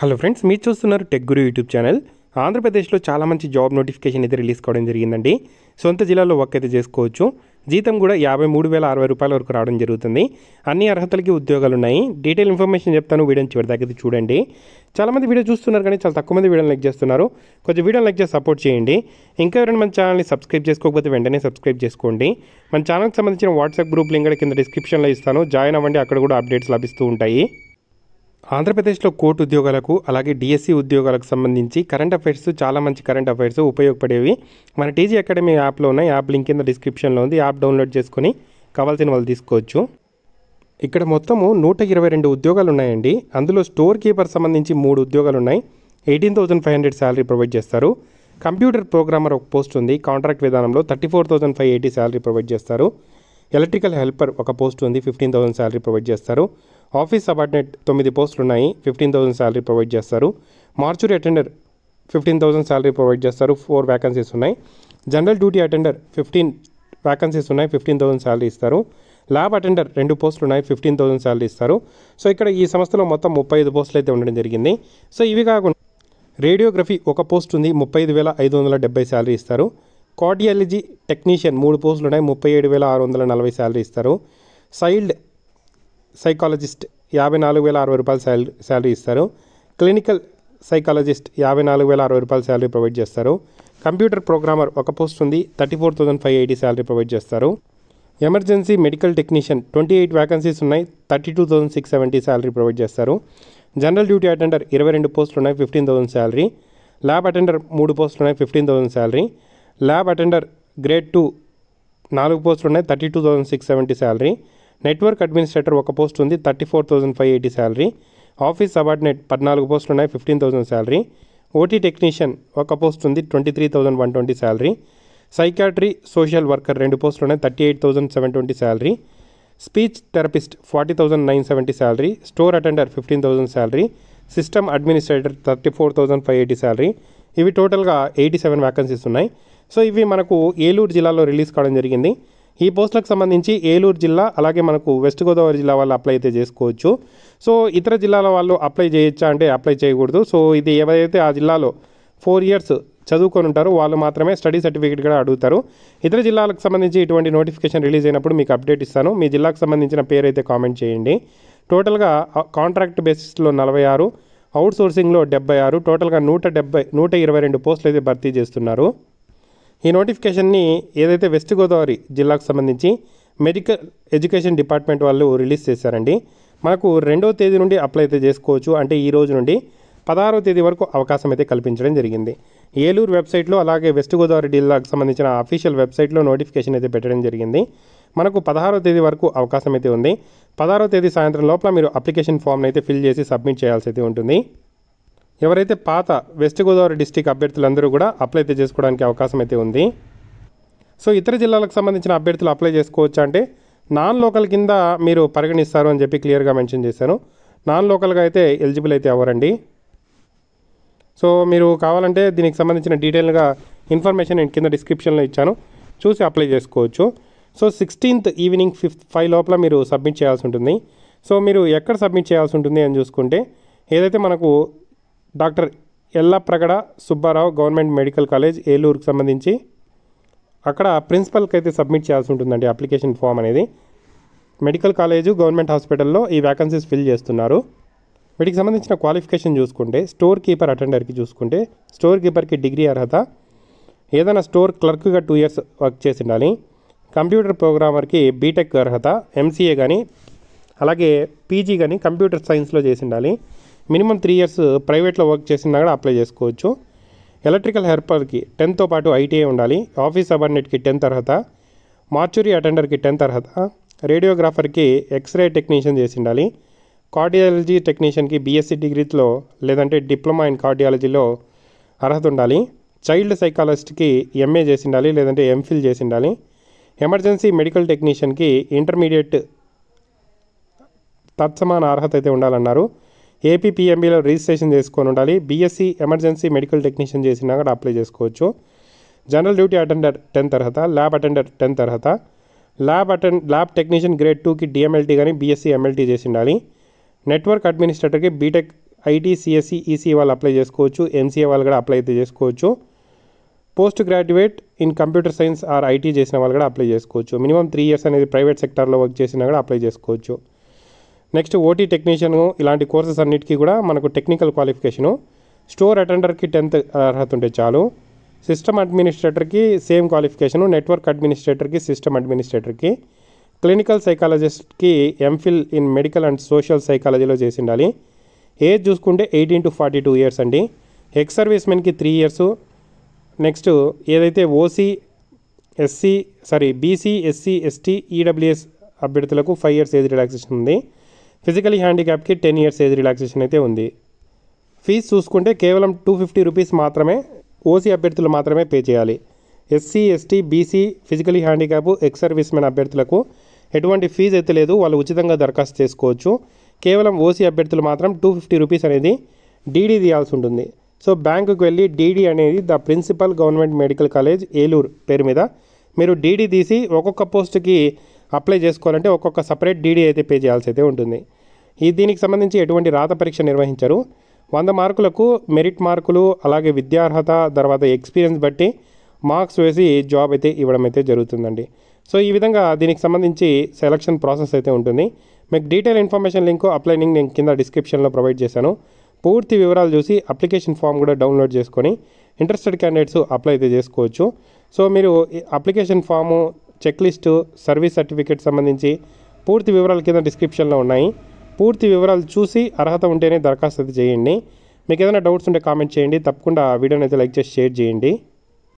Hello friends, మీరు చూస్తున్నారు tech గురు YouTube channel. ఆంధ్రప్రదేశ్లో చాలా మంచి జాబ్ నోటిఫికేషన్ అయితే రిలీజ్ కావడం జరిగిందండి. సొంత జిల్లాలో వర్క్ అయితే చేసుకోవచ్చు. జీతం కూడా 53,060 రూపాయల వరకు రావడం జరుగుతుంది. అన్ని అర్హతలకి ఉద్యోగాలు ఉన్నాయి. డీటెయిల్ ఇన్ఫర్మేషన్ చెప్తాను, వీడియోని చివరి దాకా అయితే చూడండి. చాలామంది వీడియో చూస్తున్నారు కానీ చాలా తక్కువ మంది వీడియోని లైక్ చేస్తున్నారు. కొంచెం వీడియోని లైక్ చేసి సపోర్ట్ చేయండి. ఇంకా ఎవరైనా మన ఛానల్ని సబ్స్క్రైబ్ చేసుకోకపోతే వెంటనే సబ్స్క్రైబ్ చేసుకోండి. మన ఛానల్కి సంబంధించిన వాట్సాప్ గ్రూప్ లింక్ కూడా కింద డిస్క్రిప్షన్లో ఇస్తాను, జాయిన్ అవ్వండి. అక్కడ కూడా అప్డేట్స్ లభిస్తూ ఉంటాయి. ఆంధ్రప్రదేశ్లో కోర్టు ఉద్యోగాలకు అలాగే డిఎస్సి ఉద్యోగాలకు సంబంధించి కరెంట్ అఫైర్స్, చాలా మంచి కరెంట్ అఫైర్స్ ఉపయోగపడేవి మన టీజీ అకాడమీ యాప్లో ఉన్నాయి. యాప్ లింక్ కింద డిస్క్రిప్షన్లో ఉంది. యాప్ డౌన్లోడ్ చేసుకొని కావాల్సిన వాళ్ళు తీసుకోవచ్చు. ఇక్కడ మొత్తము 122 ఉద్యోగాలు ఉన్నాయండి. అందులో స్టోర్ కీపర్ సంబంధించి 3 ఉద్యోగాలు ఉన్నాయి. 18,500 శాలరీ ప్రొవైడ్ చేస్తారు. కంప్యూటర్ ప్రోగ్రామర్ ఒక పోస్ట్ ఉంది. కాంట్రాక్ట్ విధానంలో 34,580 శాలరీ ప్రొవైడ్ చేస్తారు. ఎలక్ట్రికల్ హెల్పర్ ఒక పోస్ట్ ఉంది. 15,000 శాలరీ ప్రొవైడ్ చేస్తారు. ఆఫీస్ సబార్డినేట్ 9 పోస్టులు ఉన్నాయి. 15,000 శాలరీ ప్రొవైడ్ చేస్తారు. మార్చురీ అటెండర్ 15,000 శాలరీ ప్రొవైడ్ చేస్తారు. 4 వ్యాకన్సీస్ ఉన్నాయి. జనరల్ డ్యూటీ అటెండర్ 15 వ్యాకన్సీస్ ఉన్నాయి. 15,000 శాలరీ ఇస్తారు. ల్యాబ్ అటెండర్ 2 పోస్టులు ఉన్నాయి. 15,000 శాలరీ ఇస్తారు. సో ఇక్కడ ఈ సంస్థలో మొత్తం 35 పోస్టులు అయితే ఉండడం జరిగింది. సో ఇవి కాకుండా రేడియోగ్రఫీ ఒక పోస్ట్ ఉంది. 35,570 శాలరీ ఇస్తారు. కార్డియాలజీ టెక్నీషియన్ 3 పోస్టులు ఉన్నాయి. 37,640 శాలరీ ఇస్తారు. చైల్డ్ సైకాలజిస్ట్ 54,060 రూపాయలు శాలరీ ఇస్తారు. క్లినికల్ సైకాలజిస్ట్ 54,060 రూపాయలు శాలరీ ప్రొవైడ్ చేస్తారు. కంప్యూటర్ ప్రోగ్రామర్ ఒక పోస్ట్ ఉంది. 34,580 శాలరీ ప్రొవైడ్ చేస్తారు. ఎమర్జెన్సీ మెడికల్ టెక్నీషియన్ 28 వ్యాకన్సీస్ ఉన్నాయి. 32,670 శాలరీ ప్రొవైడ్ చేస్తారు. జనరల్ డ్యూటీ అటెండర్ 22 పోస్టులు ఉన్నాయి. 15,000 శాలరీ. ల్యాబ్ అటెండర్ 3 పోస్టులు ఉన్నాయి. 15,000 శాలరీ. ల్యాబ్ అటెండర్ గ్రేడ్ 2 4 పోస్టులు ఉన్నాయి. 32,670 శాలరీ. నెట్వర్క్ అడ్మినిస్ట్రేటర్ ఒక పోస్ట్ ఉంది. 34,580 శాలరీ. ఆఫీస్ సబార్డినేట్ 14 పోస్టులు ఉన్నాయి. 15,000 శాలరీ. ఓటీ టెక్నీషియన్ ఒక పోస్ట్ ఉంది. 23,120 శాలరీ. సైకాట్రీ సోషల్ వర్కర్ 2 పోస్టులు ఉన్నాయి. 38,720 salary. Speech therapist 40,970 salary. Store attender 15,000 salary. System administrator 34,580 salary. ఇవి టోటల్గా 87 వ్యాకన్సీస్ ఉన్నాయి. సో ఇవి మనకు ఏలూరు జిల్లాలో రిలీజ్ కావడం జరిగింది. ఈ పోస్టులకు సంబంధించి ఏలూరు జిల్లా అలాగే మనకు వెస్ట్ గోదావరి జిల్లా వాళ్ళు అప్లై అయితే చేసుకోవచ్చు. సో ఇతర జిల్లాల వాళ్ళు అప్లై చేయొచ్చా అంటే అప్లై చేయకూడదు. సో ఇది ఎవరైతే ఆ జిల్లాలో 4 ఇయర్స్ చదువుకొని ఉంటారో వాళ్ళు మాత్రమే స్టడీ సర్టిఫికేట్ కూడా అడుగుతారు. ఇతర జిల్లాలకు సంబంధించి ఇటువంటి నోటిఫికేషన్ రిలీజ్ అయినప్పుడు మీకు అప్డేట్ ఇస్తాను. మీ జిల్లాకు సంబంధించిన పేరు అయితే కామెంట్ చేయండి. టోటల్గా కాంట్రాక్ట్ బేసిస్లో 46, అవుట్ సోర్సింగ్లో 76, టోటల్గా 122 పోస్టులు అయితే భర్తీ చేస్తున్నారు. ఈ నోటిఫికేషన్ని ఏదైతే వెస్ట్ గోదావరి జిల్లాకు సంబంధించి మెడికల్ ఎడ్యుకేషన్ డిపార్ట్మెంట్ వాళ్ళు రిలీజ్ చేశారండి. మనకు 2వ తేదీ నుండి అప్లై అయితే చేసుకోవచ్చు. అంటే ఈ రోజు నుండి 16వ తేదీ వరకు అవకాశం అయితే కల్పించడం జరిగింది. ఏలూరు వెబ్సైట్లో అలాగే వెస్ట్ గోదావరి జిల్లాకు సంబంధించిన అఫీషియల్ వెబ్సైట్లో నోటిఫికేషన్ అయితే పెట్టడం జరిగింది. మనకు 16వ తేదీ వరకు అవకాశం అయితే ఉంది. 16వ తేదీ సాయంత్రం లోపల మీరు అప్లికేషన్ ఫామ్ని అయితే ఫిల్ చేసి సబ్మిట్ చేయాల్సి అయితే ఉంటుంది. ఎవరైతే పాత వెస్ట్ గోదావరి డిస్టిక్ అభ్యర్థులందరూ కూడా అప్లై అయితే చేసుకోవడానికి అవకాశం అయితే ఉంది. సో ఇతర జిల్లాలకు సంబంధించిన అభ్యర్థులు అప్లై చేసుకోవచ్చు అంటే నాన్ లోకల్ కింద మీరు పరిగణిస్తారు అని చెప్పి క్లియర్గా మెన్షన్ చేశాను. నాన్ లోకల్గా అయితే ఎలిజిబుల్ అయితే అవ్వరండి. సో మీరు కావాలంటే దీనికి సంబంధించిన డీటెయిల్గా ఇన్ఫర్మేషన్ నేను కింద డిస్క్రిప్షన్లో ఇచ్చాను, చూసి అప్లై చేసుకోవచ్చు. సో 16th ఈవినింగ్ 5 లోపల మీరు సబ్మిట్ చేయాల్సి ఉంటుంది. సో మీరు ఎక్కడ సబ్మిట్ చేయాల్సి ఉంటుంది అని చూసుకుంటే ఏదైతే మనకు doctor Yellapragada Subbarao government medical college ఏలూరుకు సంబంధించి అక్కడ ప్రిన్సిపల్కి అయితే సబ్మిట్ చేయాల్సి ఉంటుందండి అప్లికేషన్ ఫామ్ అనేది. మెడికల్ కాలేజు గవర్నమెంట్ హాస్పిటల్లో ఈ వ్యాకన్సీస్ ఫిల్ చేస్తున్నారు. వీటికి సంబంధించిన క్వాలిఫికేషన్ చూసుకుంటే స్టోర్ కీపర్ అటెండర్కి చూసుకుంటే స్టోర్ కీపర్కి డిగ్రీ అర్హత, ఏదైనా స్టోర్ క్లర్క్గా 2 ఇయర్స్ వర్క్ చేసి ఉండాలి. కంప్యూటర్ ప్రోగ్రామర్కి బీటెక్ అర్హత, ఎంసీఏ కానీ అలాగే పీజీ కానీ కంప్యూటర్ సైన్స్లో చేసి ఉండాలి. మినిమం 3 ఇయర్స్ ప్రైవేట్లో వర్క్ చేసినా కూడా అప్లై చేసుకోవచ్చు. ఎలక్ట్రికల్ హెల్పర్కి 10తో పాటు ఐటీఐ ఉండాలి. ఆఫీస్ సబార్డినేట్కి 10th అర్హత. మార్చురీ అటెండర్కి 10th అర్హత. రేడియోగ్రాఫర్కి ఎక్స్రే టెక్నీషియన్ చేసి ఉండాలి. కార్డియాలజీ టెక్నీషియన్కి బీఎస్సీ డిగ్రీలో లేదంటే డిప్లొమా ఇన్ కార్డియాలజీలో అర్హత ఉండాలి. చైల్డ్ సైకాలజిస్ట్కి ఎంఏ చేసి ఉండాలి లేదంటే ఎంఫిల్ చేసి ఉండాలి. ఎమర్జెన్సీ మెడికల్ టెక్నీషియన్కి ఇంటర్మీడియట్ తత్సమాన అర్హత అయితే ఉండాలన్నారు. ఏపీపీఎంబీలో రిజిస్ట్రేషన్ చేసుకొని ఉండాలి. బీఎస్సీ ఎమర్జెన్సీ మెడికల్ టెక్నీషియన్ చేసినా కూడా అప్లై చేసుకోవచ్చు. జనరల్ డ్యూటీ అటెండర్ 10th అర్హత. ల్యాబ్ అటెండర్ 10th అర్హత. ల్యాబ్ టెక్నీషియన్ గ్రేడ్ 2కి డిఎంఎల్టీ కానీ బీఎస్సీ ఎంఎల్టీ చేసి ఉండాలి. నెట్వర్క్ అడ్మినిస్ట్రేటర్కి బీటెక్ ఐటీ సిఎస్సి ఈసీ వాళ్ళు అప్లై చేసుకోవచ్చు. ఎంసీఏ వాళ్ళు కూడా అప్లై అయితే చేసుకోవచ్చు. Post graduate in computer science or IT చేసిన వాళ్ళు కూడా అప్లై చేసుకోవచ్చు. మినిమం 3 years అనేది ప్రైవేట్ సెక్టార్లో వర్క్ చేసినా కూడా అప్లై చేసుకోవచ్చు. నెక్స్ట్ ఓటీ టెక్నీషియన్ ఇలాంటి కోర్సెస్ అన్నిటికీ కూడా మనకు టెక్నికల్ క్వాలిఫికేషను. స్టోర్ అటెండర్కి 10th అర్హత ఉంటే చాలు. సిస్టమ్ అడ్మినిస్ట్రేటర్కి సేమ్ క్వాలిఫికేషను. నెట్వర్క్ అడ్మినిస్ట్రేటర్కి, సిస్టమ్ అడ్మినిస్ట్రేటర్కి. క్లినికల్ సైకాలజిస్ట్కి MPhil in medical and social సైకాలజీలో చేసి ఉండాలి. ఏజ్ చూసుకుంటే 18 to 42 years అండి. ఎక్స్ సర్వీస్మెన్కి 3 years. నెక్స్ట్ ఏదైతే బీసీ, ఎస్సీ, ఎస్టీ, ఈడబ్ల్యూఎస్ అభ్యర్థులకు 5 years ఏజ్ రిలాక్సేషన్ ఉంది. ఫిజికలీ హ్యాండిక్యాప్కి 10 years ఏజ్ రిలాక్సేషన్ అయితే ఉంది. ఫీజు చూసుకుంటే కేవలం 250 rupees మాత్రమే ఓసీ అభ్యర్థులు మాత్రమే పే చేయాలి. SC, ST, BC, physically handicap, ex servicemen అభ్యర్థులకు ఎటువంటి ఫీజు అయితే లేదు, వాళ్ళు ఉచితంగా దరఖాస్తు చేసుకోవచ్చు. కేవలం ఓసీ అభ్యర్థులు మాత్రం 250 rupees అనేది డీడీ తీయాల్సి ఉంటుంది. సో బ్యాంకుకి వెళ్ళి డీడీ అనేది the principal government medical college Eluru పేరు మీద మీరు డీడీ తీసి ఒక్కొక్క పోస్ట్కి అప్లై చేసుకోవాలంటే ఒక్కొక్క సపరేట్ డీడీ అయితే పే చేయాల్సి అయితే ఉంటుంది. దీనికి సంబంధించి ఎటువంటి రాత పరీక్ష నిర్వహించరు. 100 మార్కులకు మెరిట్ మార్కులు, అలాగే విద్యార్హత, తర్వాత ఎక్స్పీరియన్స్ బట్టి మార్క్స్ వేసి జాబ్ అయితే ఇవ్వడం అయితే జరుగుతుందండి. సో ఈ విధంగా దీనికి సంబంధించి సెలక్షన్ ప్రాసెస్ అయితే ఉంటుంది. మీకు detail information link, apply link నేను కింద డిస్క్రిప్షన్లో ప్రొవైడ్ చేశాను. పూర్తి వివరాలు చూసి అప్లికేషన్ ఫామ్ కూడా డౌన్లోడ్ చేసుకొని ఇంట్రెస్టెడ్ క్యాండిడేట్స్ అప్లై అయితే చేసుకోవచ్చు. సో మీరు application form, check list, service certificate సంబంధించి పూర్తి వివరాలు కింద డిస్క్రిప్షన్లో ఉన్నాయి. పూర్తి వివరాలు చూసి అర్హత ఉంటేనే దరఖాస్తు అయితే చేయండి. మీకు ఏదైనా డౌట్స్ ఉంటే కామెంట్ చేయండి. తప్పకుండా వీడియోని అయితే లైక్ చేసి షేర్ చేయండి.